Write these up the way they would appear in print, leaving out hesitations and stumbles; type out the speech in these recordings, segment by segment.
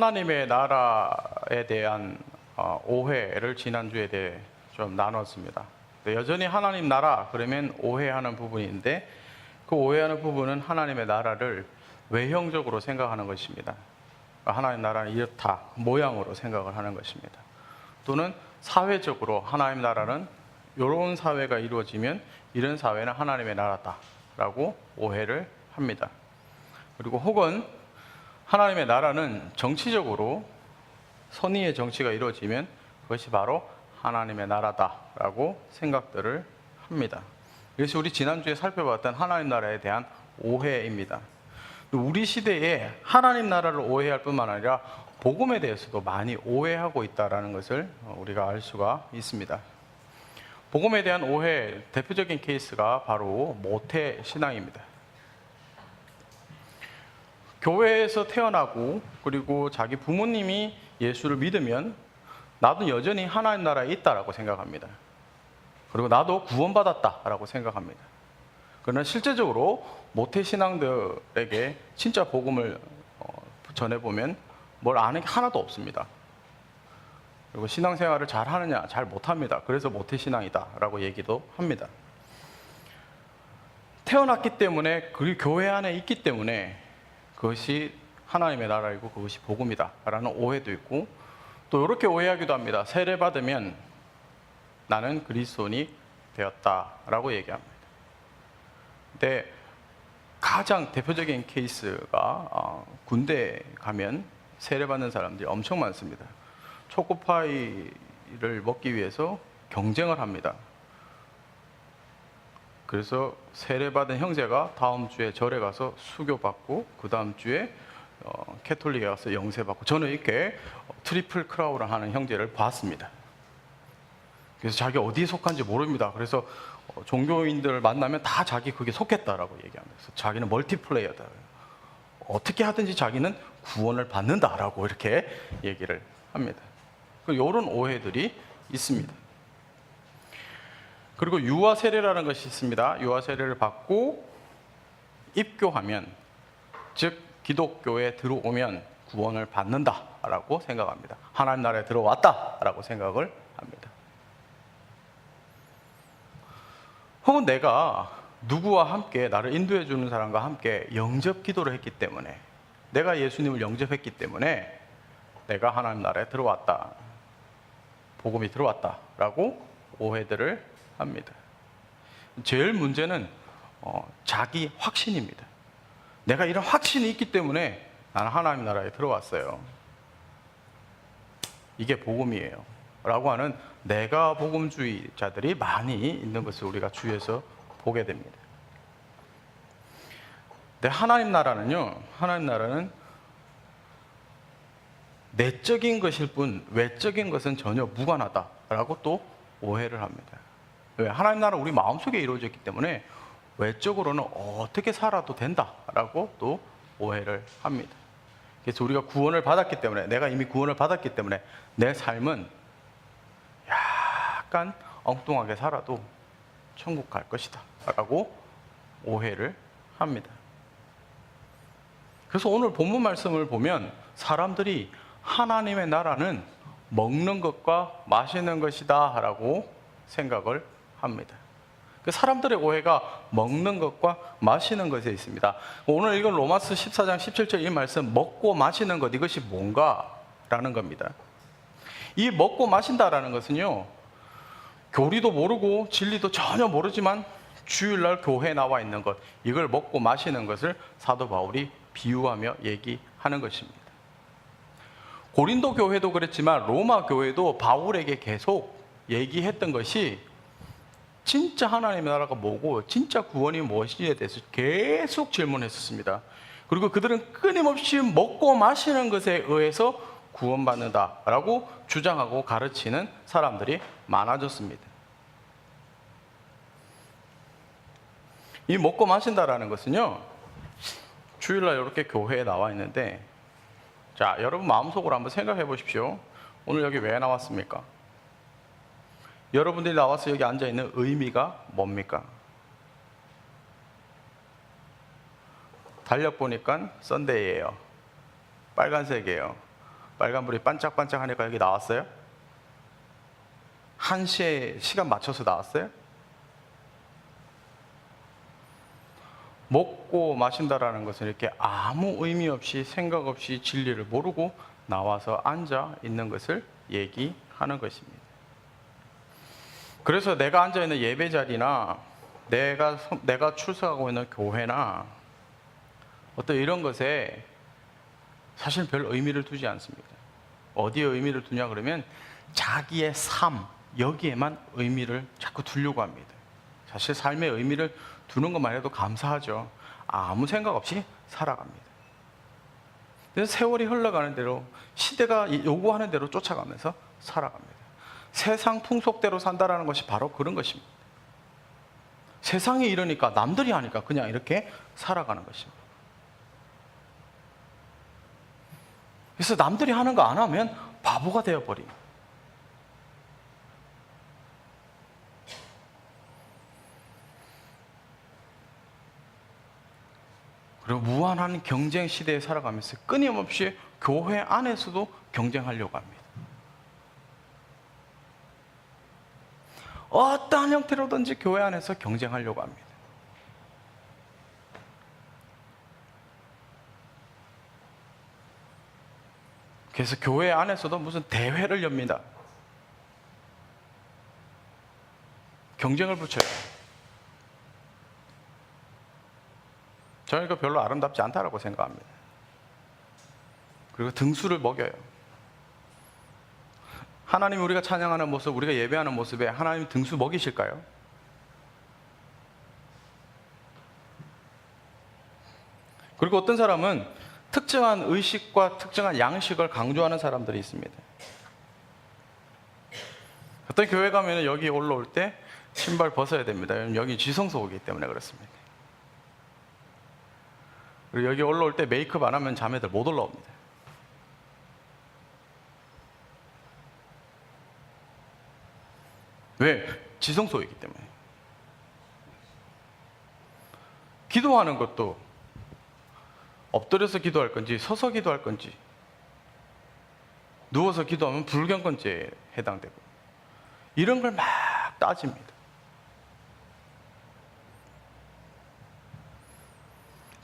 하나님의 나라에 대한 오해를 지난주에 대해 좀 나눴습니다. 여전히 하나님 나라 그러면 오해하는 부분인데, 그 오해하는 부분은 하나님의 나라를 외형적으로 생각하는 것입니다. 하나님 나라는 이렇다 모양으로 생각을 하는 것입니다. 또는 사회적으로 하나님 나라는 이런 사회가 이루어지면 이런 사회는 하나님의 나라다라고 오해를 합니다. 그리고 혹은 하나님의 나라는 정치적으로 선의의 정치가 이루어지면 그것이 바로 하나님의 나라다라고 생각들을 합니다. 이것이 우리 지난주에 살펴봤던 하나님 나라에 대한 오해입니다. 우리 시대에 하나님 나라를 오해할 뿐만 아니라 복음에 대해서도 많이 오해하고 있다는 것을 우리가 알 수가 있습니다. 복음에 대한 오해 대표적인 케이스가 바로 모태 신앙입니다. 교회에서 태어나고 그리고 자기 부모님이 예수를 믿으면 나도 여전히 하나님 나라에 있다라고 생각합니다. 그리고 나도 구원받았다라고 생각합니다. 그러나 실제적으로 모태신앙들에게 진짜 복음을 전해보면 뭘 아는 게 하나도 없습니다. 그리고 신앙생활을 잘 하느냐, 잘 못합니다. 그래서 모태신앙이다라고 얘기도 합니다. 태어났기 때문에, 그 교회 안에 있기 때문에 그것이 하나님의 나라이고 그것이 복음이다라는 오해도 있고, 또 이렇게 오해하기도 합니다. 세례받으면 나는 그리스도인이 되었다라고 얘기합니다. 근데 가장 대표적인 케이스가 군대에 가면 세례받는 사람들이 엄청 많습니다. 초코파이를 먹기 위해서 경쟁을 합니다. 그래서 세례받은 형제가 다음 주에 절에 가서 수교받고 그 다음 주에 캐톨릭에 가서 영세받고, 저는 이렇게 트리플 크라운을 하는 형제를 봤습니다. 그래서 자기 어디에 속한지 모릅니다. 그래서 종교인들을 만나면 다 자기 그게 속했다라고 얘기합니다. 그래서 자기는 멀티플레이어다. 어떻게 하든지 자기는 구원을 받는다라고 이렇게 얘기를 합니다. 이런 오해들이 있습니다. 그리고 유아 세례라는 것이 있습니다. 유아 세례를 받고 입교하면, 즉 기독교에 들어오면 구원을 받는다라고 생각합니다. 하나님 나라에 들어왔다라고 생각을 합니다. 혹은 내가 누구와 함께, 나를 인도해 주는 사람과 함께 영접 기도를 했기 때문에, 내가 예수님을 영접했기 때문에 내가 하나님 나라에 들어왔다, 복음이 들어왔다라고 오해들을 합니다. 제일 문제는 자기 확신입니다. 내가 이런 확신이 있기 때문에 나는 하나님 나라에 들어왔어요, 이게 복음이에요 라고 하는 내가 복음주의자들이 많이 있는 것을 우리가 주위에서 보게 됩니다. 근데 하나님 나라는 내적인 것일 뿐 외적인 것은 전혀 무관하다라고 또 오해를 합니다. 왜? 하나님 나라는 우리 마음속에 이루어졌기 때문에 외적으로는 어떻게 살아도 된다라고 또 오해를 합니다. 그래서 우리가 구원을 받았기 때문에, 내가 이미 구원을 받았기 때문에 내 삶은 약간 엉뚱하게 살아도 천국 갈 것이다 라고 오해를 합니다. 그래서 오늘 본문 말씀을 보면 사람들이 하나님의 나라는 먹는 것과 마시는 것이다 라고 생각을 합니다. 사람들의 오해가 먹는 것과 마시는 것에 있습니다. 오늘 읽은 로마서 14장 17절 이 말씀, 먹고 마시는 것, 이것이 뭔가? 라는 겁니다. 이 먹고 마신다라는 것은요, 교리도 모르고 진리도 전혀 모르지만 주일날 교회에 나와 있는 것, 이걸 먹고 마시는 것을 사도 바울이 비유하며 얘기하는 것입니다. 고린도 교회도 그랬지만 로마 교회도 바울에게 계속 얘기했던 것이 진짜 하나님의 나라가 뭐고 진짜 구원이 무엇인지에 대해서 계속 질문했었습니다. 그리고 그들은 끊임없이 먹고 마시는 것에 의해서 구원받는다라고 주장하고 가르치는 사람들이 많아졌습니다. 이 먹고 마신다라는 것은요, 주일날 이렇게 교회에 나와 있는데, 자, 여러분 마음속으로 한번 생각해 보십시오. 오늘 여기 왜 나왔습니까? 여러분들이 나와서 여기 앉아 있는 의미가 뭡니까? 달력 보니까 썬데이예요. 빨간색이에요. 빨간불이 반짝반짝하니까 여기 나왔어요? 1시에 시간 맞춰서 나왔어요? 먹고 마신다라는 것은 이렇게 아무 의미 없이 생각 없이 진리를 모르고 나와서 앉아 있는 것을 얘기하는 것입니다. 그래서 내가 앉아 있는 예배 자리나 내가 출석하고 있는 교회나 어떤 이런 것에 사실 별 의미를 두지 않습니다. 어디에 의미를 두냐 그러면 자기의 삶, 여기에만 의미를 자꾸 두려고 합니다. 사실 삶의 의미를 두는 것만 해도 감사하죠. 아무 생각 없이 살아갑니다. 그래서 세월이 흘러가는 대로 시대가 요구하는 대로 쫓아가면서 살아갑니다. 세상 풍속대로 산다라는 것이 바로 그런 것입니다. 세상이 이러니까 남들이 하니까 그냥 이렇게 살아가는 것입니다. 그래서 남들이 하는 거 안 하면 바보가 되어버립니다. 그리고 무한한 경쟁 시대에 살아가면서 끊임없이 교회 안에서도 경쟁하려고 합니다. 어떠한 형태로든지 교회 안에서 경쟁하려고 합니다. 그래서 교회 안에서도 무슨 대회를 엽니다. 경쟁을 붙여요. 저는 이거 별로 아름답지 않다라고 생각합니다. 그리고 등수를 먹여요. 하나님 우리가 찬양하는 모습, 우리가 예배하는 모습에 하나님 등수 먹이실까요? 그리고 어떤 사람은 특정한 의식과 특정한 양식을 강조하는 사람들이 있습니다. 어떤 교회 가면 여기 올라올 때 신발 벗어야 됩니다. 여기 지성소이기 때문에 그렇습니다. 그리고 여기 올라올 때 메이크업 안 하면 자매들 못 올라옵니다. 왜? 지성소이기 때문에. 기도하는 것도 엎드려서 기도할 건지 서서 기도할 건지 누워서 기도하면 불경건죄에 해당되고 이런 걸 막 따집니다.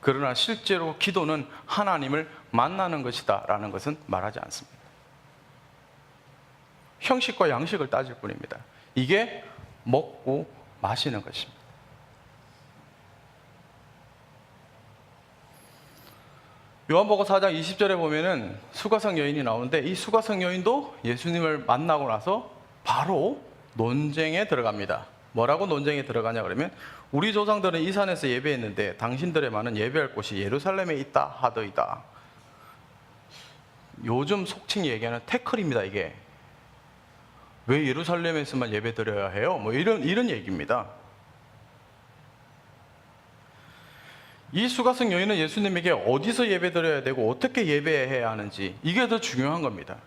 그러나 실제로 기도는 하나님을 만나는 것이다 라는 것은 말하지 않습니다. 형식과 양식을 따질 뿐입니다. 이게 먹고 마시는 것입니다. 요한복음 4장 20절에 보면은 수가성 여인이 나오는데 이 수가성 여인도 예수님을 만나고 나서 바로 논쟁에 들어갑니다. 뭐라고 논쟁에 들어가냐 그러면 우리 조상들은 이 산에서 예배했는데 당신들의 많은 예배할 곳이 예루살렘에 있다 하더이다. 요즘 속칭 얘기하는 태클입니다. 이게 왜 예루살렘에서만 예배 드려야 해요? 뭐 이런 얘기입니다. 이 수가성 여인은 예수님에게 어디서 예배 드려야 되고 어떻게 예배해야 하는지 이게 더 중요한 겁니다.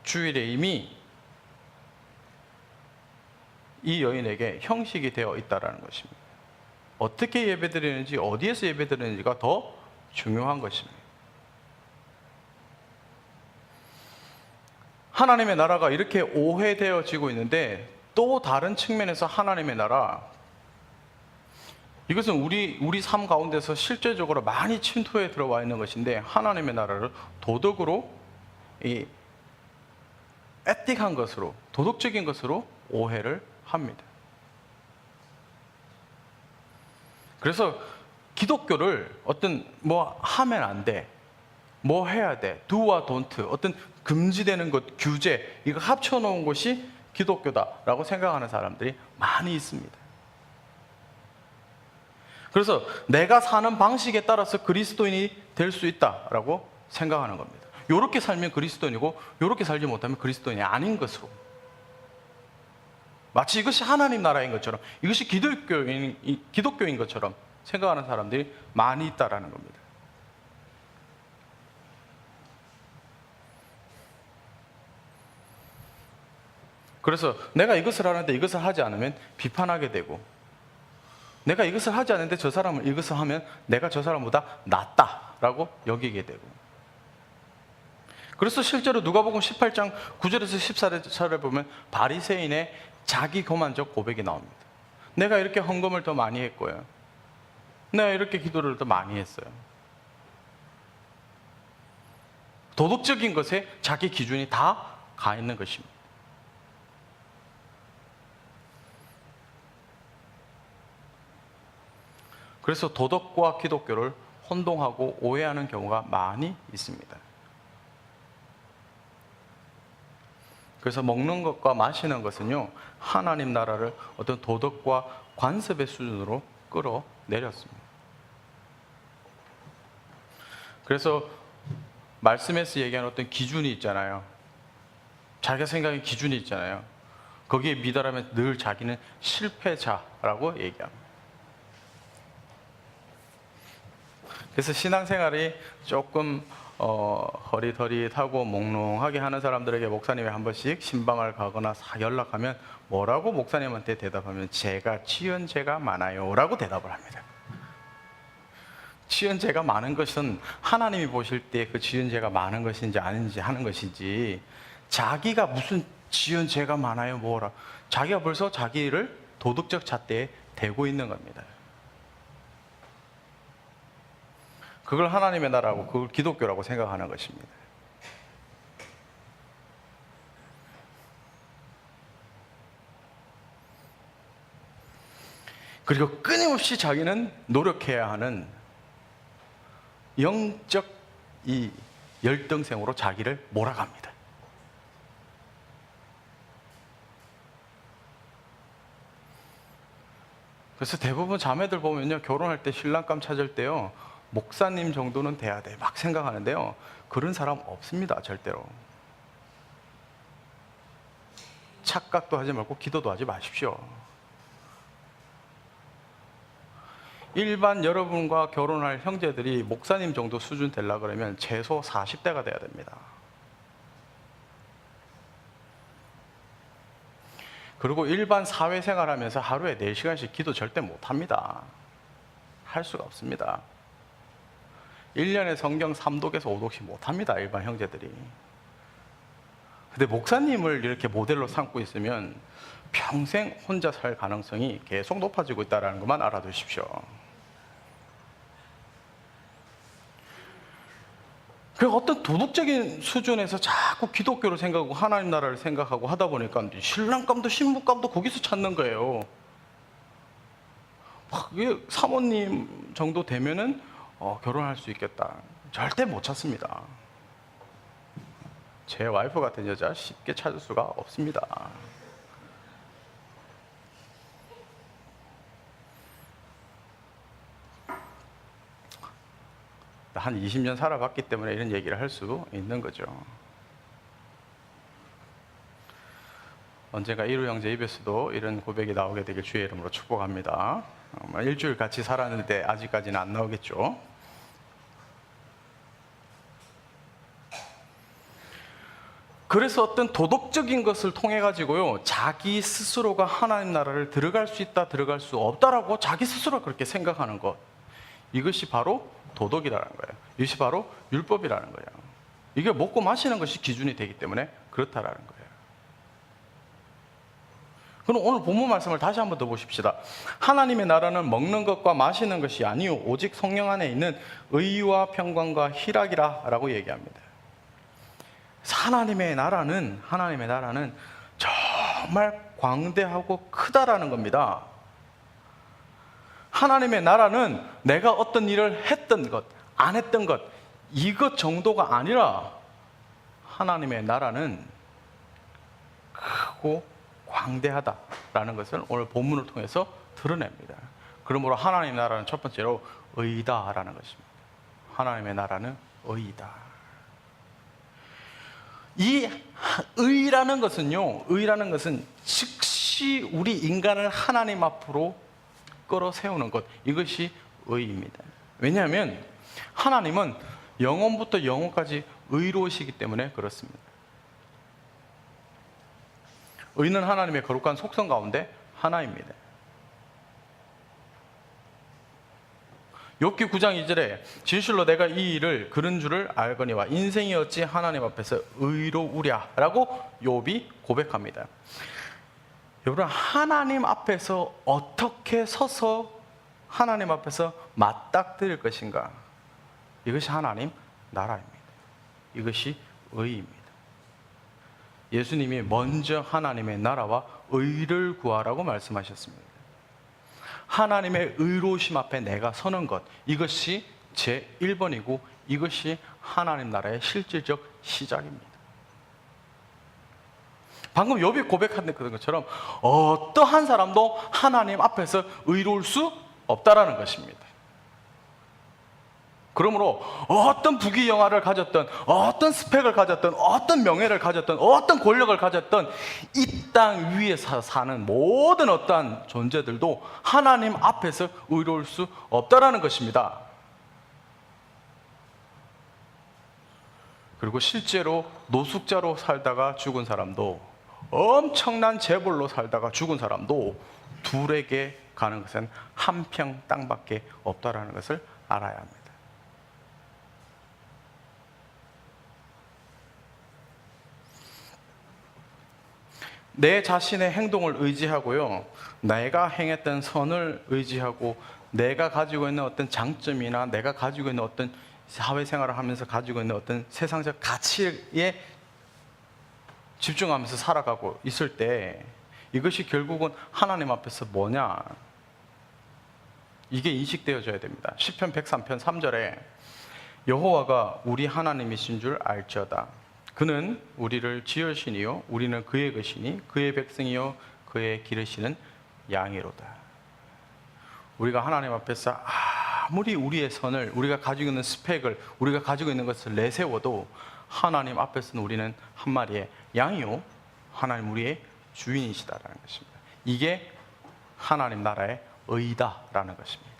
주일에 이미 이 여인에게 형식이 되어 있다는 것입니다. 어떻게 예배 드리는지 어디에서 예배 드리는지가 더 중요한 것입니다. 하나님의 나라가 이렇게 오해되어지고 있는데 또 다른 측면에서 하나님의 나라, 이것은 우리 삶 가운데서 실제적으로 많이 침투해 들어와 있는 것인데 하나님의 나라를 도덕으로 에틱한 것으로 도덕적인 것으로 오해를 합니다. 그래서 기독교를 어떤 뭐 하면 안 돼, 뭐 해야 돼, do와 don't, 어떤 금지되는 것, 규제, 이거 합쳐놓은 것이 기독교다라고 생각하는 사람들이 많이 있습니다. 그래서 내가 사는 방식에 따라서 그리스도인이 될 수 있다라고 생각하는 겁니다. 이렇게 살면 그리스도인이고 이렇게 살지 못하면 그리스도인이 아닌 것으로, 마치 이것이 하나님 나라인 것처럼, 이것이 기독교인 것처럼 생각하는 사람들이 많이 있다라는 겁니다. 그래서 내가 이것을 하는데 이것을 하지 않으면 비판하게 되고, 내가 이것을 하지 않는데 저 사람은 이것을 하면 내가 저 사람보다 낫다라고 여기게 되고, 그래서 실제로 누가복음 18장 9절에서 14절에 보면 바리새인의 자기 교만적 고백이 나옵니다. 내가 이렇게 헌금을 더 많이 했고요, 내가 이렇게 기도를 더 많이 했어요. 도덕적인 것에 자기 기준이 다 가 있는 것입니다. 그래서 도덕과 기독교를 혼동하고 오해하는 경우가 많이 있습니다. 그래서 먹는 것과 마시는 것은요, 하나님 나라를 어떤 도덕과 관습의 수준으로 끌어내렸습니다. 그래서 말씀에서 얘기하는 어떤 기준이 있잖아요. 자기가 생각하는 기준이 있잖아요. 거기에 미달하면 늘 자기는 실패자라고 얘기합니다. 그래서 신앙생활이 조금 허리더릿하고 몽롱하게 하는 사람들에게 목사님이 한 번씩 신방을 가거나 연락하면 뭐라고 목사님한테 대답하면 제가 지은 죄가 많아요 라고 대답을 합니다. 지은 죄가 많은 것은 하나님이 보실 때 그 지은 죄가 많은 것인지 아닌지 하는 것이지, 자기가 무슨 지은 죄가 많아요 뭐라, 자기가 벌써 자기를 도덕적 잣대에 대고 있는 겁니다. 그걸 하나님의 나라고 그걸 기독교라고 생각하는 것입니다. 그리고 끊임없이 자기는 노력해야 하는 영적 이 열등생으로 자기를 몰아갑니다. 그래서 대부분 자매들 보면요, 결혼할 때 신랑감 찾을 때요, 목사님 정도는 돼야 돼 막 생각하는데요, 그런 사람 없습니다. 절대로. 착각도 하지 말고 기도도 하지 마십시오. 일반 여러분과 결혼할 형제들이 목사님 정도 수준 되려고 그러면 최소 40대가 돼야 됩니다. 그리고 일반 사회생활 하면서 하루에 4시간씩 기도 절대 못합니다. 할 수가 없습니다. 1년에 성경 3독에서 5독씩 못합니다. 일반 형제들이. 근데 목사님을 이렇게 모델로 삼고 있으면 평생 혼자 살 가능성이 계속 높아지고 있다는 것만 알아두십시오. 그 어떤 도덕적인 수준에서 자꾸 기독교를 생각하고 하나님 나라를 생각하고 하다 보니까 신랑감도 신부감도 거기서 찾는 거예요. 사모님 정도 되면은 결혼할 수 있겠다. 절대 못 찾습니다. 제 와이프 같은 여자 쉽게 찾을 수가 없습니다. 한 20년 살아봤기 때문에 이런 얘기를 할 수 있는 거죠. 언젠가 이루 형제 입에서도 이런 고백이 나오게 되길 주의 이름으로 축복합니다. 일주일 같이 살았는데 아직까지는 안 나오겠죠. 그래서 어떤 도덕적인 것을 통해 가지고요, 자기 스스로가 하나님 나라를 들어갈 수 있다 들어갈 수 없다라고 자기 스스로 그렇게 생각하는 것, 이것이 바로 도덕이라는 거예요. 이것이 바로 율법이라는 거예요. 이게 먹고 마시는 것이 기준이 되기 때문에 그렇다라는 거예요. 그럼 오늘 본문 말씀을 다시 한번 더 보십시다. 하나님의 나라는 먹는 것과 마시는 것이 아니요 오직 성령 안에 있는 의와 평강과 희락이라 라고 얘기합니다. 하나님의 나라는 정말 광대하고 크다라는 겁니다. 하나님의 나라는 내가 어떤 일을 했던 것, 안 했던 것, 이것 정도가 아니라 하나님의 나라는 크고 광대하다라는 것을 오늘 본문을 통해서 드러냅니다. 그러므로 하나님의 나라는 첫 번째로 의다라는 것입니다. 하나님의 나라는 의다. 이 의라는 것은요, 의라는 것은 즉시 우리 인간을 하나님 앞으로 끌어 세우는 것, 이것이 의입니다. 왜냐하면 하나님은 영원부터 영원까지 의로우시기 때문에 그렇습니다. 의는 하나님의 거룩한 속성 가운데 하나입니다. 욥기 9장 2절에 진실로 내가 이 일을 그런 줄을 알거니와 인생이 어찌 하나님 앞에서 의로우랴 라고 욥이 고백합니다. 여러분, 하나님 앞에서 어떻게 서서 하나님 앞에서 맞닥뜨릴 것인가? 이것이 하나님 나라입니다. 이것이 의입니다. 예수님이 먼저 하나님의 나라와 의를 구하라고 말씀하셨습니다. 하나님의 의로우심 앞에 내가 서는 것, 이것이 제 1번이고 이것이 하나님 나라의 실질적 시작입니다. 방금 욥이 고백한 것처럼 어떠한 사람도 하나님 앞에서 의로울 수 없다라는 것입니다. 그러므로 어떤 부귀영화를 가졌던, 어떤 스펙을 가졌던, 어떤 명예를 가졌던, 어떤 권력을 가졌던 이 땅 위에서 사는 모든 어떠한 존재들도 하나님 앞에서 의로울 수 없다라는 것입니다. 그리고 실제로 노숙자로 살다가 죽은 사람도, 엄청난 재벌로 살다가 죽은 사람도 둘에게 가는 것은 한 평 땅밖에 없다라는 것을 알아야 합니다. 내 자신의 행동을 의지하고요, 내가 행했던 선을 의지하고 내가 가지고 있는 어떤 장점이나 내가 가지고 있는 어떤 사회생활을 하면서 가지고 있는 어떤 세상적 가치에 집중하면서 살아가고 있을 때 이것이 결국은 하나님 앞에서 뭐냐, 이게 인식되어져야 됩니다. 시편 103편 3절에 여호와가 우리 하나님이신 줄 알지어다. 그는 우리를 지으시니요 우리는 그의 것이니 그의 백성이요 그의 기르시는 양이로다. 우리가 하나님 앞에서 아무리 우리의 선을, 우리가 가지고 있는 스펙을, 우리가 가지고 있는 것을 내세워도 하나님 앞에서는 우리는 한 마리의 양이요 하나님 우리의 주인이시다라는 것입니다. 이게 하나님 나라의 의다라는 것입니다.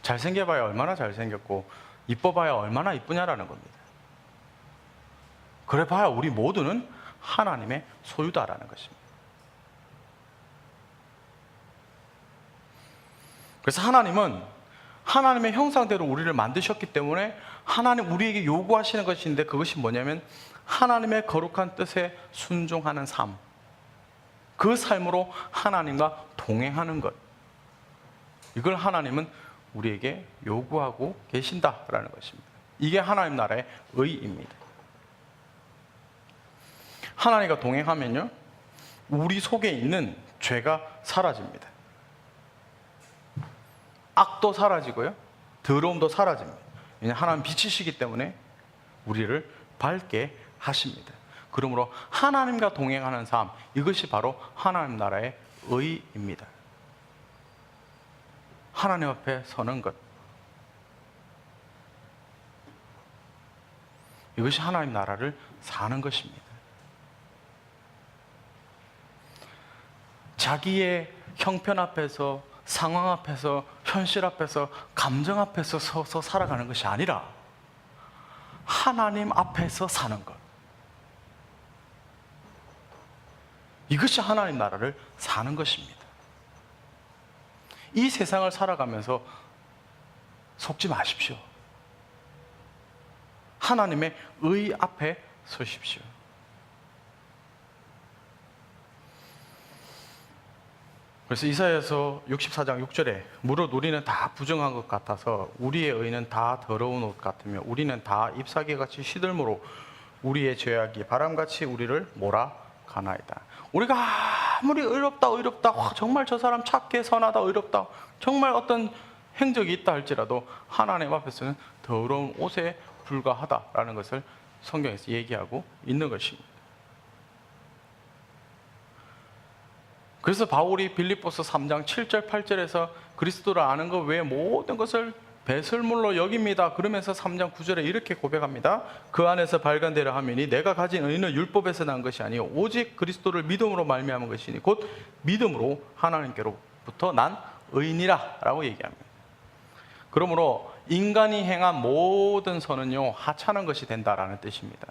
잘생겨봐야 얼마나 잘생겼고 이뻐봐야 얼마나 이쁘냐라는 겁니다. 그래봐야 우리 모두는 하나님의 소유다라는 것입니다. 그래서 하나님은 하나님의 형상대로 우리를 만드셨기 때문에 하나님 우리에게 요구하시는 것이 있는데, 그것이 뭐냐면 하나님의 거룩한 뜻에 순종하는 삶, 그 삶으로 하나님과 동행하는 것, 이걸 하나님은 우리에게 요구하고 계신다라는 것입니다. 이게 하나님 나라의 의입니다. 하나님과 동행하면요 우리 속에 있는 죄가 사라집니다. 악도 사라지고요 더러움도 사라집니다. 왜냐하면 하나님 빛이시기 때문에 우리를 밝게 하십니다. 그러므로 하나님과 동행하는 삶, 이것이 바로 하나님 나라의 의입니다. 하나님 앞에 서는 것, 이것이 하나님 나라를 사는 것입니다. 자기의 형편 앞에서, 상황 앞에서, 현실 앞에서, 감정 앞에서 서서 살아가는 것이 아니라 하나님 앞에서 사는 것, 이것이 하나님 나라를 사는 것입니다. 이 세상을 살아가면서 속지 마십시오. 하나님의 의 앞에 서십시오. 그래서 이사야서 64장 6절에 무릇 우리는 다 부정한 것 같아서 우리의 의는 다 더러운 옷 같으며 우리는 다 잎사귀같이 시들므로 우리의 죄악이 바람같이 우리를 몰아가나이다. 우리가 아무리 의롭다 정말 저 사람 착해 선하다 의롭다 정말 어떤 행적이 있다 할지라도 하나님 앞에서는 더러운 옷에 불과하다라는 것을 성경에서 얘기하고 있는 것입니다. 그래서 바울이 빌립보서 3장 7절 8절에서 그리스도를 아는 것 외에 모든 것을 배설물로 여깁니다. 그러면서 3장 9절에 이렇게 고백합니다. 그 안에서 발견되려 함이니 내가 가진 의는 율법에서 난 것이 아니요 오직 그리스도를 믿음으로 말미암은 것이니 곧 믿음으로 하나님께로부터 난 의인이라 라고 얘기합니다. 그러므로 인간이 행한 모든 선은요 하찮은 것이 된다라는 뜻입니다.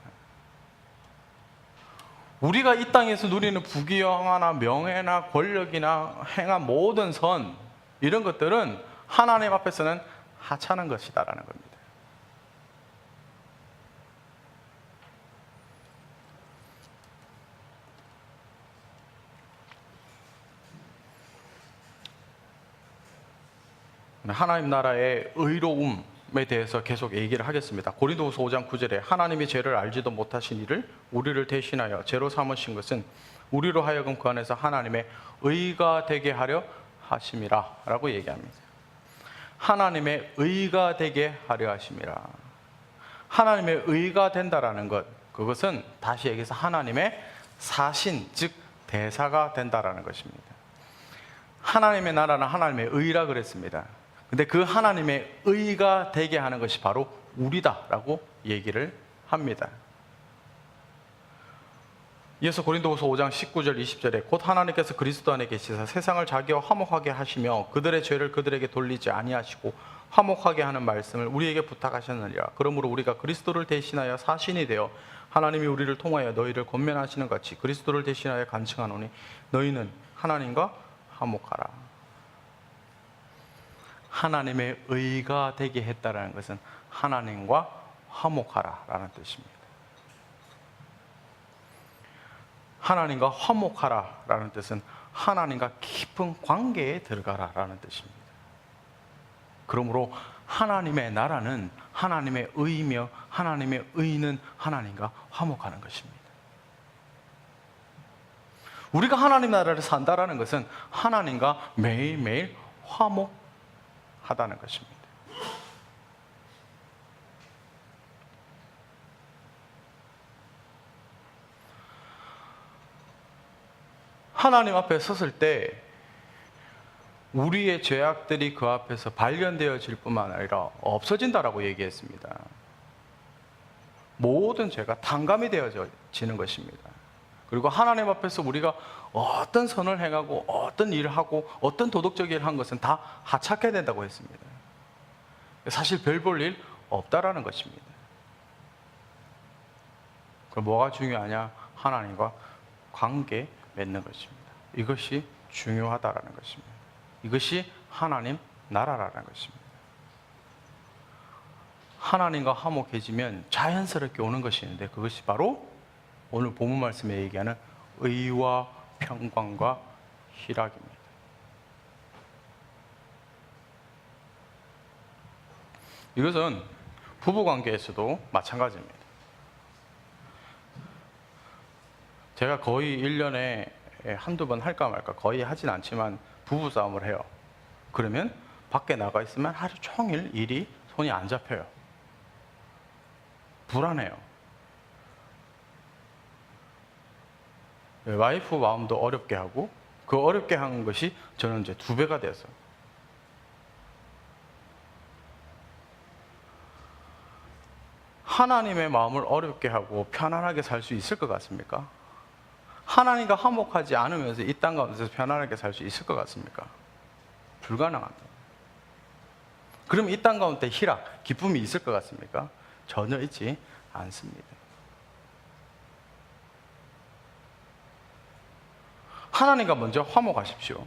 우리가 이 땅에서 누리는 부귀영화나 명예나 권력이나 행한 모든 선, 이런 것들은 하나님 앞에서는 하찮은 것이다라는 겁니다. 하나님 나라의 의로움에 대해서 계속 얘기를 하겠습니다. 고린도후서 5장 9절에 하나님이 죄를 알지도 못하신 이를 우리를 대신하여 죄로 삼으신 것은 우리로 하여금 그 안에서 하나님의 의가 되게 하려 하심이라 라고 얘기합니다. 하나님의 의가 되게 하려 하심이라. 하나님의 의가 된다라는 것, 그것은 다시 얘기해서 하나님의 사신, 즉 대사가 된다라는 것입니다. 하나님의 나라는 하나님의 의라 그랬습니다. 근데 그 하나님의 의가 되게 하는 것이 바로 우리다라고 얘기를 합니다. 이어서 고린도후서 5장 19절 20절에 곧 하나님께서 그리스도 안에 계시사 세상을 자기와 화목하게 하시며 그들의 죄를 그들에게 돌리지 아니하시고 화목하게 하는 말씀을 우리에게 부탁하셨느니라. 그러므로 우리가 그리스도를 대신하여 사신이 되어 하나님이 우리를 통하여 너희를 권면하시는 같이 그리스도를 대신하여 간청하노니 너희는 하나님과 화목하라. 하나님의 의가 되게 했다라는 것은 하나님과 화목하라라는 뜻입니다. 하나님과 화목하라라는 뜻은 하나님과 깊은 관계에 들어가라라는 뜻입니다. 그러므로 하나님의 나라는 하나님의 의이며 하나님의 의는 하나님과 화목하는 것입니다. 우리가 하나님 나라를 산다라는 것은 하나님과 매일매일 화목하다는 것입니다. 하나님 앞에 섰을 때 우리의 죄악들이 그 앞에서 발견되어질 뿐만 아니라 없어진다라고 얘기했습니다. 모든 죄가 탕감이 되어지는 것입니다. 그리고 하나님 앞에서 우리가 어떤 선을 행하고 어떤 일을 하고 어떤 도덕적 일을 한 것은 다 하찮게 된다고 했습니다. 사실 별 볼 일 없다라는 것입니다. 그럼 뭐가 중요하냐? 하나님과 관계 맺는 것입니다. 이것이 중요하다라는 것입니다. 이것이 하나님 나라라는 것입니다. 하나님과 화목해지면 자연스럽게 오는 것이 있는데 그것이 바로 오늘 본문 말씀에 얘기하는 의와 평강과 희락입니다. 이것은 부부관계에서도 마찬가지입니다. 제가 거의 1년에 한두 번 할까 말까 거의 하진 않지만 부부싸움을 해요. 그러면 밖에 나가 있으면 하루 종일 일이 손이 안 잡혀요. 불안해요. 와이프 마음도 어렵게 하고 그 어렵게 하는 것이 저는 이제 2배가 돼서 하나님의 마음을 어렵게 하고 편안하게 살 수 있을 것 같습니까? 하나님과 화목하지 않으면서 이 땅 가운데서 편안하게 살 수 있을 것 같습니까? 불가능합니다. 그럼 이 땅 가운데 희락, 기쁨이 있을 것 같습니까? 전혀 있지 않습니다. 하나님과 먼저 화목하십시오.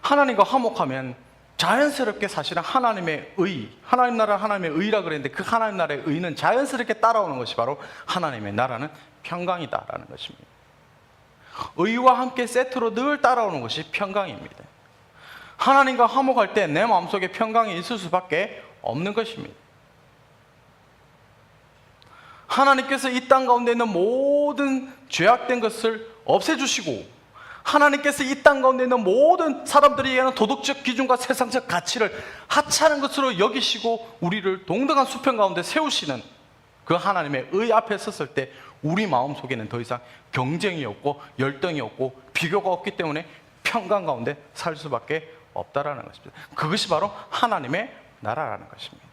하나님과 화목하면 자연스럽게 사실은 하나님의 의, 하나님 나라 하나님의 의라 그랬는데 그 하나님 나라의 의는 자연스럽게 따라오는 것이 바로 하나님의 나라는 평강이다라는 것입니다. 의와 함께 세트로 늘 따라오는 것이 평강입니다. 하나님과 화목할 때 내 마음속에 평강이 있을 수밖에 없는 것입니다. 하나님께서 이 땅 가운데 있는 모든 죄악된 것을 없애주시고 하나님께서 이 땅 가운데 있는 모든 사람들이 얘기하는 도덕적 기준과 세상적 가치를 하찮은 것으로 여기시고 우리를 동등한 수평 가운데 세우시는 그 하나님의 의 앞에 섰을 때 우리 마음속에는 더 이상 경쟁이 없고 열등이 없고 비교가 없기 때문에 평강 가운데 살 수밖에 없다라는 것입니다. 그것이 바로 하나님의 나라라는 것입니다.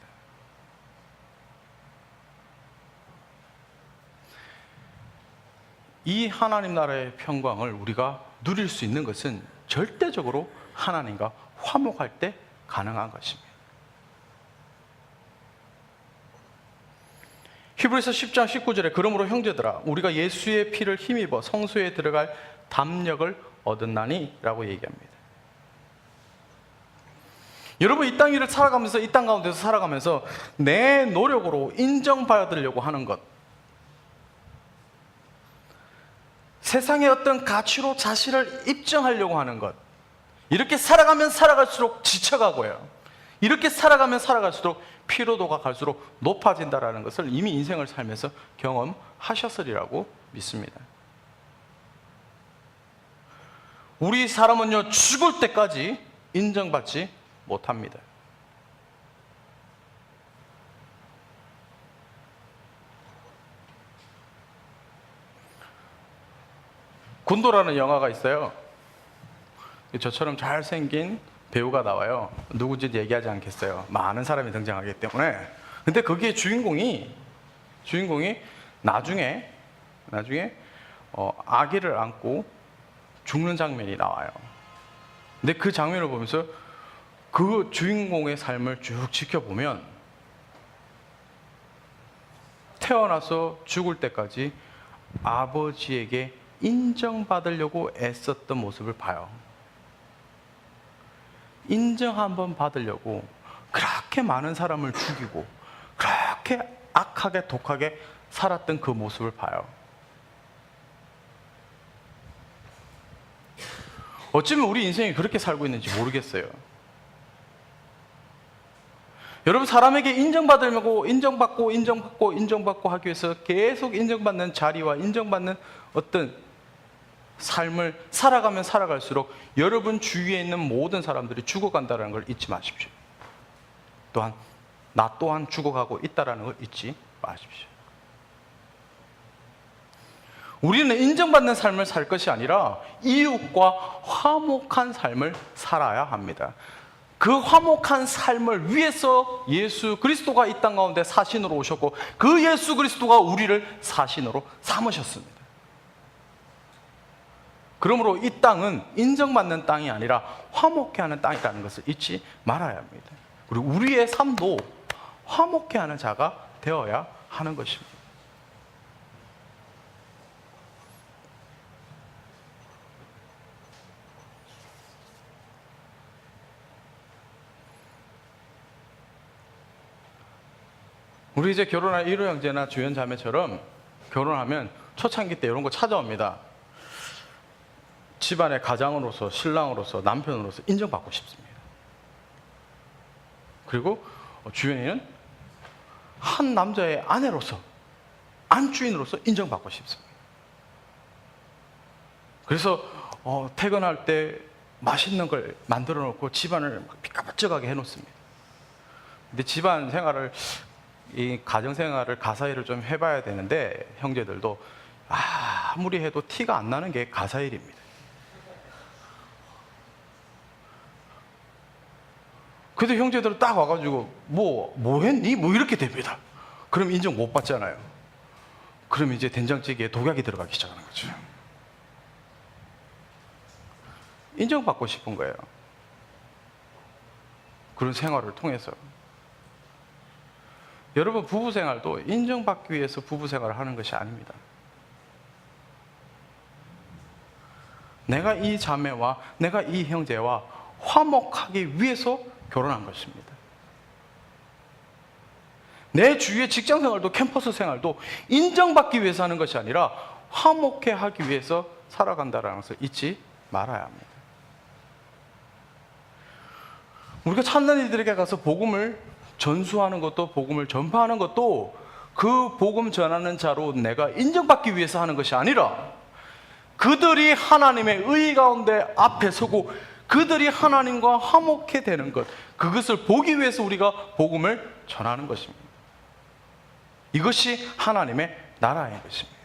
이 하나님 나라의 평강을 우리가 누릴 수 있는 것은 절대적으로 하나님과 화목할 때 가능한 것입니다. 히브리서 10장 19절에 그러므로 형제들아 우리가 예수의 피를 힘입어 성소에 들어갈 담력을 얻었나니 라고 얘기합니다. 여러분, 이 땅 위를 살아가면서, 이 땅 가운데서 살아가면서 내 노력으로 인정받으려고 하는 것, 세상의 어떤 가치로 자신을 입증하려고 하는 것, 이렇게 살아가면 살아갈수록 지쳐가고요, 이렇게 살아가면 살아갈수록 피로도가 갈수록 높아진다는 것을 이미 인생을 살면서 경험하셨으리라고 믿습니다. 우리 사람은요, 죽을 때까지 인정받지 못합니다. 군도라는 영화가 있어요. 저처럼 잘생긴 배우가 나와요. 누구인지 얘기하지 않겠어요. 많은 사람이 등장하기 때문에. 근데 거기에 주인공이 나중에 아기를 안고 죽는 장면이 나와요. 근데 그 장면을 보면서 그 주인공의 삶을 쭉 지켜보면 태어나서 죽을 때까지 아버지에게 인정받으려고 애썼던 모습을 봐요. 인정 한번 받으려고 그렇게 많은 사람을 죽이고 그렇게 악하게 독하게 살았던 그 모습을 봐요. 어쩌면 우리 인생이 그렇게 살고 있는지 모르겠어요. 여러분, 사람에게 인정받으려고 인정받고 하기 위해서 계속 인정받는 자리와 인정받는 어떤 삶을 살아가면 살아갈수록 여러분 주위에 있는 모든 사람들이 죽어간다는 걸 잊지 마십시오. 또한 나 또한 죽어가고 있다는 걸 잊지 마십시오. 우리는 인정받는 삶을 살 것이 아니라 이웃과 화목한 삶을 살아야 합니다. 그 화목한 삶을 위해서 예수 그리스도가 이 땅 가운데 사신으로 오셨고, 그 예수 그리스도가 우리를 사신으로 삼으셨습니다. 그러므로 이 땅은 인정받는 땅이 아니라 화목해 하는 땅이라는 것을 잊지 말아야 합니다. 그리고 우리의 삶도 화목해 하는 자가 되어야 하는 것입니다. 우리 이제 결혼할 일호 형제나 주연 자매처럼 결혼하면 초창기 때 이런 거 찾아옵니다. 집안의 가장으로서, 신랑으로서, 남편으로서 인정받고 싶습니다. 그리고 주연이는 한 남자의 아내로서, 안주인으로서 인정받고 싶습니다. 그래서 퇴근할 때 맛있는 걸 만들어 놓고 집안을 삐까뻔쩍하게 해놓습니다. 근데 집안 생활을, 이 가정 생활을, 가사일을 좀 해봐야 되는데 형제들도 아무리 해도 티가 안 나는 게 가사일입니다. 그래도 형제들은 딱 와가지고 뭐 했니? 뭐 이렇게 됩니다. 그럼 인정 못 받잖아요. 그럼 이제 된장찌개에 독약이 들어가기 시작하는 거죠. 인정받고 싶은 거예요. 그런 생활을 통해서. 여러분, 부부 생활도 인정받기 위해서 부부 생활을 하는 것이 아닙니다. 내가 이 자매와 내가 이 형제와 화목하기 위해서 결혼한 것입니다. 내 주위의 직장 생활도 캠퍼스 생활도 인정받기 위해서 하는 것이 아니라 화목해 하기 위해서 살아간다는 것을 잊지 말아야 합니다. 우리가 찾는 이들에게 가서 복음을 전수하는 것도, 복음을 전파하는 것도 그 복음 전하는 자로 내가 인정받기 위해서 하는 것이 아니라 그들이 하나님의 의 가운데 앞에 서고 그들이 하나님과 화목해 되는 것, 그것을 보기 위해서 우리가 복음을 전하는 것입니다. 이것이 하나님의 나라인 것입니다.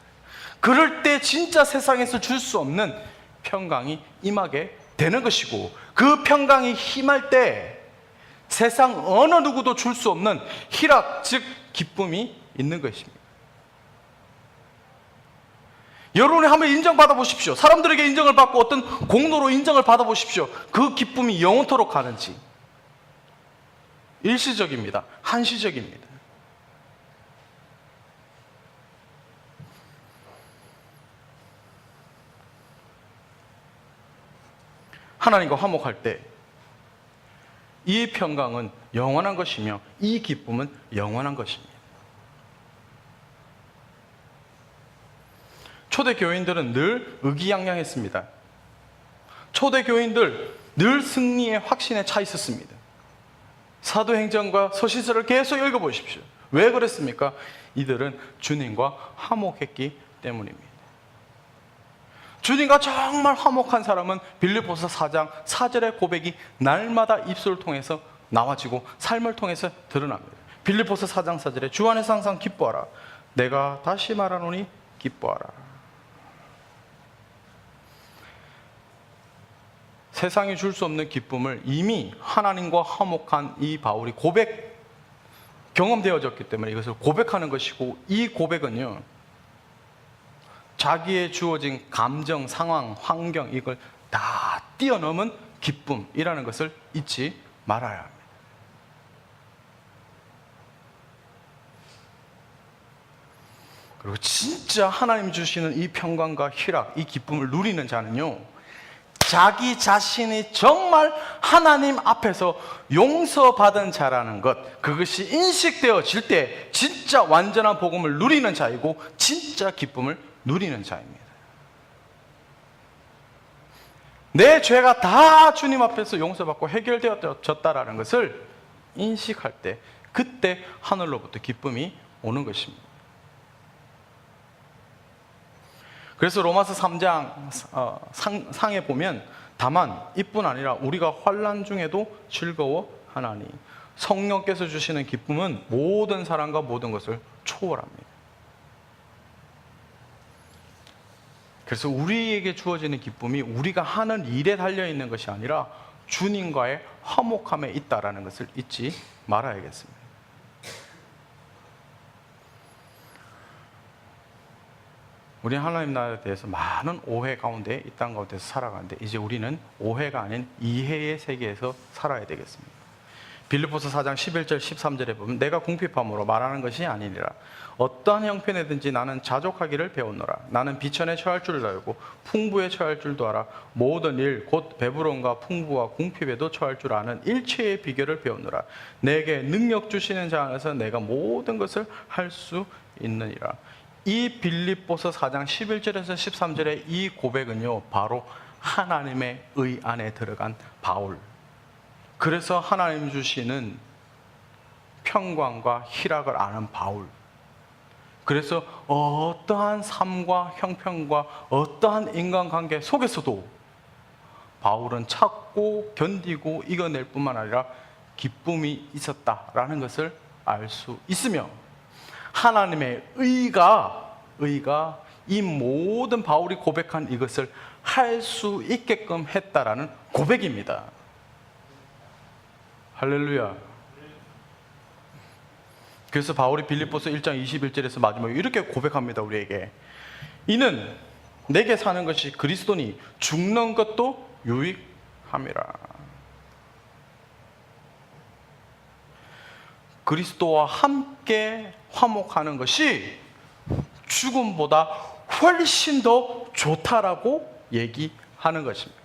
그럴 때 진짜 세상에서 줄 수 없는 평강이 임하게 되는 것이고, 그 평강이 임할 때 세상 어느 누구도 줄 수 없는 희락, 즉 기쁨이 있는 것입니다. 여러분이 한번 인정받아 보십시오. 사람들에게 인정을 받고 어떤 공로로 인정을 받아 보십시오. 그 기쁨이 영원토록 가는지. 일시적입니다. 한시적입니다. 하나님과 화목할 때 이 평강은 영원한 것이며 이 기쁨은 영원한 것입니다. 초대 교인들은 늘 의기양양했습니다. 초대 교인들 늘 승리의 확신에 차 있었습니다. 사도행전과 서신서를 계속 읽어보십시오. 왜 그랬습니까? 이들은 주님과 화목했기 때문입니다. 주님과 정말 화목한 사람은 빌립보서 4장 4절의 고백이 날마다 입술을 통해서 나와지고 삶을 통해서 드러납니다. 빌립보서 4장 4절에 주 안에서 항상 기뻐하라. 내가 다시 말하노니 기뻐하라. 세상이 줄 수 없는 기쁨을 이미 하나님과 화목한 이 바울이 경험되어졌기 때문에 이것을 고백하는 것이고, 이 고백은요, 자기의 주어진 감정, 상황, 환경, 이걸 다 뛰어넘은 기쁨이라는 것을 잊지 말아야 합니다. 그리고 진짜 하나님 주시는 이 평강과 희락, 이 기쁨을 누리는 자는요, 자기 자신이 정말 하나님 앞에서 용서받은 자라는 것, 그것이 인식되어질 때 진짜 완전한 복음을 누리는 자이고 진짜 기쁨을 누리는 자입니다. 내 죄가 다 주님 앞에서 용서받고 해결되어졌다라는 것을 인식할 때, 그때 하늘로부터 기쁨이 오는 것입니다. 그래서 로마서 3장 상에 보면, 다만 이뿐 아니라 우리가 환난 중에도 즐거워하나니 성령께서 주시는 기쁨은 모든 사랑과 모든 것을 초월합니다. 그래서 우리에게 주어지는 기쁨이 우리가 하는 일에 달려있는 것이 아니라 주님과의 화목함에 있다는 것을 잊지 말아야겠습니다. 우리 하나님 나라에 대해서 많은 오해 가운데, 이 땅 가운데서 살아가는데, 이제 우리는 오해가 아닌 이해의 세계에서 살아야 되겠습니다. 빌립보서 4장 11절 13절에 보면, 내가 궁핍함으로 말하는 것이 아니니라. 어떠한 형편에든지 나는 자족하기를 배웠노라. 나는 비천에 처할 줄도 알고 풍부에 처할 줄도 알아. 모든 일 곧 배부름과 풍부와 궁핍에도 처할 줄 아는 일체의 비결을 배웠노라. 내게 능력 주시는 자 안에서 내가 모든 것을 할 수 있느니라. 이 빌립보서 4장 11절에서 13절의 이 고백은요, 바로 하나님의 의 안에 들어간 바울, 그래서 하나님 주시는 평강과 희락을 아는 바울, 그래서 어떠한 삶과 형편과 어떠한 인간관계 속에서도 바울은 참고 견디고 이겨낼 뿐만 아니라 기쁨이 있었다라는 것을 알 수 있으며, 하나님의 의가 이 모든 바울이 고백한 이것을 할 수 있게끔 했다라는 고백입니다. 할렐루야. 그래서 바울이 빌립보서 1장 21절에서 마지막에 이렇게 고백합니다. 우리에게, 이는 내게 사는 것이 그리스도니 죽는 것도 유익함이라. 그리스도와 함께 화목하는 것이 죽음보다 훨씬 더 좋다라고 얘기하는 것입니다.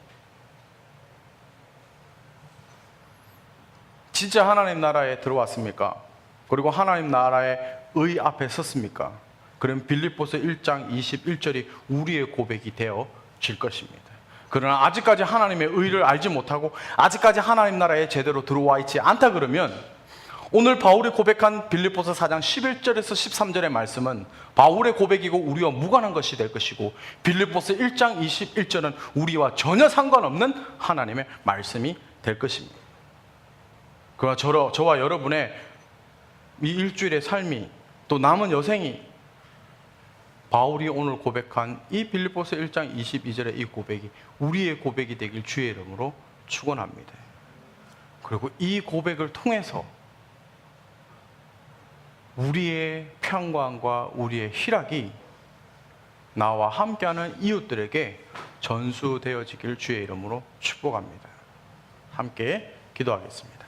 진짜 하나님 나라에 들어왔습니까? 그리고 하나님 나라의 의 앞에 섰습니까? 그럼 빌립보서 1장 21절이 우리의 고백이 되어질 것입니다. 그러나 아직까지 하나님의 의를 알지 못하고 아직까지 하나님 나라에 제대로 들어와 있지 않다 그러면, 오늘 바울이 고백한 빌립보서 4장 11절에서 13절의 말씀은 바울의 고백이고 우리와 무관한 것이 될 것이고, 빌립보서 1장 21절은 우리와 전혀 상관없는 하나님의 말씀이 될 것입니다. 그와 저와 여러분의 이 일주일의 삶이, 또 남은 여생이 바울이 오늘 고백한 이 빌립보서 1장 22절의 이 고백이 우리의 고백이 되길 주의 이름으로 축원합니다. 그리고 이 고백을 통해서 우리의 평강과 우리의 희락이 나와 함께하는 이웃들에게 전수되어지길 주의 이름으로 축복합니다. 함께 기도하겠습니다.